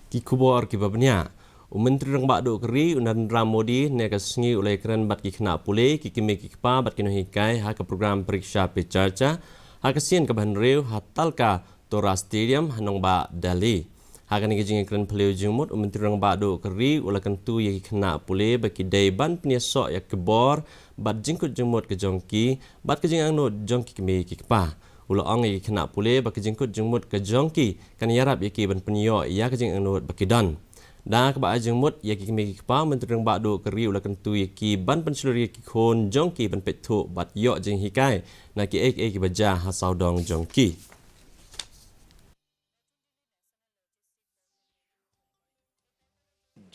Ki kubor ki babnya. Menteri rang bakdo keri Narendra Modi ne kasngi oleh keren bat ki kena pule ki kimi ki pa bat kino hikai ha ke program Pariksha Pe Charcha ha kasien ke Banreu hatalka Tora Stadium hanong ba Delhi. Ha kan ngijing keren peleu jumut Menteri rang bakdo keri oleh kentu ye ki kena pule baki daiban peniasok ya kebor bat jingkut jumut ke jongki bat ke jing angno jongki kimi ki pa. Ula ong ye kena pule baki jingkut jumut ke jongki kan yarap ye ki ban penyo ya ke jing angno baki don. Dan kebak jengmut ya ki kimi pa menteri rang bakdo keri ula kentu ya ki ban penseluri ki khon jongki ban petu bat yok jeng hikai na ki ek ki baja hasau dong jongki.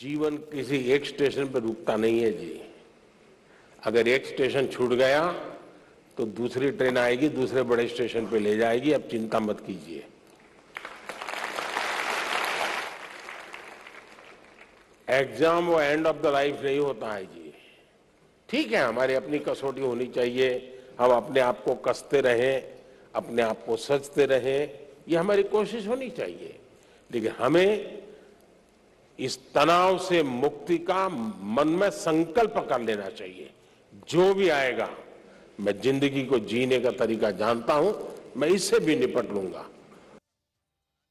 जीवन किसी एक station पर रुकता नहीं है जी। अगर एक station छूट गया तो दूसरी ट्रेन आएगी, दूसरे बड़े स्टेशन पे ले जाएगी। अब चिंता मत कीजिए। एग्जाम वो एंड ऑफ द लाइफ नहीं होता है जी। ठीक है, हमारी अपनी कसौटी होनी चाहिए, हम अपने आप को कसते रहें, अपने आप को सजते रहें, ये हमारी कोशिश होनी चाहिए। लेकिन हमें इस तनाव से मुक्ति का मन में संकल्प कर लेना चाहिए। जो भी आएगा, मैं जिंदगी को जीने का तरीका जानता हूं, मैं इससे भी निपट लूंगा।